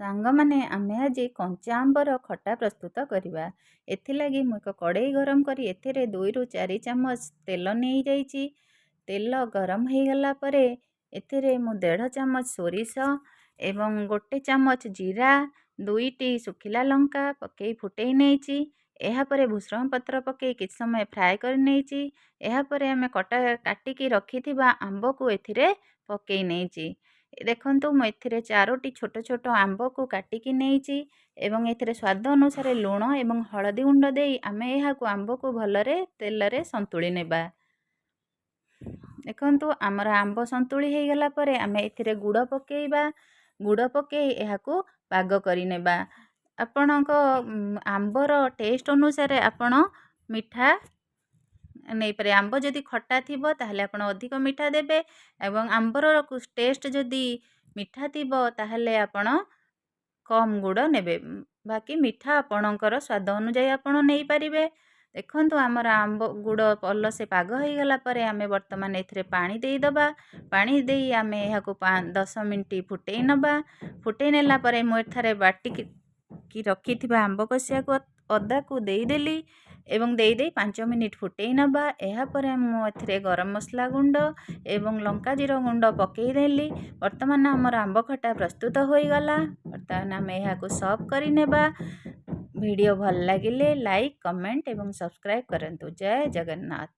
ସାଙ୍ଗମାନେ ଆମେ ଆଜି କଞ୍ଚା ଆମ୍ବର ଖଟା ପ୍ରସ୍ତୁତ କରିବା। ଏଥିଲାଗି ମୁଁ ଏକ କଡ଼େଇ ଗରମ କରି ଏଥିରେ 2ରୁ 4 ଚାମଚ ତେଲ ନେଇଯାଇଛି। ତେଲ ଗରମ ହେଇଗଲା ପରେ ଏଥିରେ ମୁଁ 1.5 ଚାମଚ ସୋରିଷ ଏବଂ 1 ଚାମଚ ଜିରା, 2ଟି ଶୁଖିଲା ଲଙ୍କା ପକେଇ ଫୁଟେଇ ନେଇଛି। ଏହାପରେ ଭୃଷଙ୍ଗ ପତ୍ର ପକେଇ କିଛି ସମୟ ଫ୍ରାଏ କରି ନେଇଛି। ଏହାପରେ ଆମେ କାଟିକି ରଖିଥିବା ଆମ୍ବକୁ ଏଥିରେ ପକେଇ ନେଇଛି। ଦେଖନ୍ତୁ ମୁଁ ଏଥିରେ 4ଟି ଛୋଟ ଛୋଟ ଆମ୍ବକୁ କାଟିକି ନେଇଛି ଏବଂ ଏଥିରେ ସ୍ୱାଦ ଅନୁସାରେ ଲୁଣ ଏବଂ ହଳଦୀ ଗୁଣ୍ଡ ଦେଇ ଆମେ ଏହାକୁ ଆମ୍ବକୁ ଭଲରେ ତେଲରେ ସନ୍ତୁଳି ନେବା। ଦେଖନ୍ତୁ ଆମର ଆମ୍ବ ସନ୍ତୁଳି ହେଇଗଲା ପରେ ଆମେ ଏଥିରେ ଗୁଡ଼ ପକେଇବା। ଗୁଡ଼ ପକେଇ ଏହାକୁ ପାଗ କରିନେବା। ଆପଣଙ୍କ ଆମ୍ବର ଟେଷ୍ଟ ଅନୁସାରେ ଆପଣ ମିଠା ନେଇପାରିବେ। ଆମ୍ବ ଯଦି ଖଟା ଥିବ ତାହେଲେ ଆପଣ ଅଧିକ ମିଠା ଦେବେ ଏବଂ ଆମ୍ବର ଟେଷ୍ଟ ଯଦି ମିଠା ଥିବ ତାହେଲେ ଆପଣ କମ୍ ଗୁଡ଼ ନେବେ। ବାକି ମିଠା ଆପଣଙ୍କର ସ୍ୱାଦ ଅନୁଯାୟୀ ଆପଣ ନେଇପାରିବେ। ଦେଖନ୍ତୁ ଆମର ଆମ୍ବ ଗୁଡ଼ ଭଲସେ ପାଗ ହେଇଗଲା ପରେ ଆମେ ବର୍ତ୍ତମାନ ଏଥିରେ ପାଣି ଦେଇଦେବା। ପାଣି ଦେଇ ଆମେ ଏହାକୁ 10 ମିନିଟ୍ ଫୁଟେଇ ନେବା। ଫୁଟେଇ ନେଲା ପରେ ମୁଁ ଏଠାରେ ବାଟିକି ରଖିଥିବା ଆମ୍ବ କଷିଆକୁ ଅଦାକୁ ଦେଇଦେଲି ଏବଂ ଦେଇ 5 ମିନିଟ୍ ଫୁଟେଇ ନେବା। ଏହାପରେ ମୁଁ ଏଥିରେ ଗରମ ମସଲା ଗୁଣ୍ଡ ଏବଂ ଲଙ୍କା ଜିରା ଗୁଣ୍ଡ ପକେଇ ଦେଲି। ବର୍ତ୍ତମାନ ଆମର ଆମ୍ବ ଖଟା ପ୍ରସ୍ତୁତ ହୋଇଗଲା। ବର୍ତ୍ତମାନ ଆମେ ଏହାକୁ ସର୍ଭ କରିନେବା। ଭିଡ଼ିଓ ଭଲ ଲାଗିଲେ ଲାଇକ୍, କମେଣ୍ଟ ଏବଂ ସବସ୍କ୍ରାଇବ୍ କରନ୍ତୁ। ଜୟ ଜଗନ୍ନାଥ।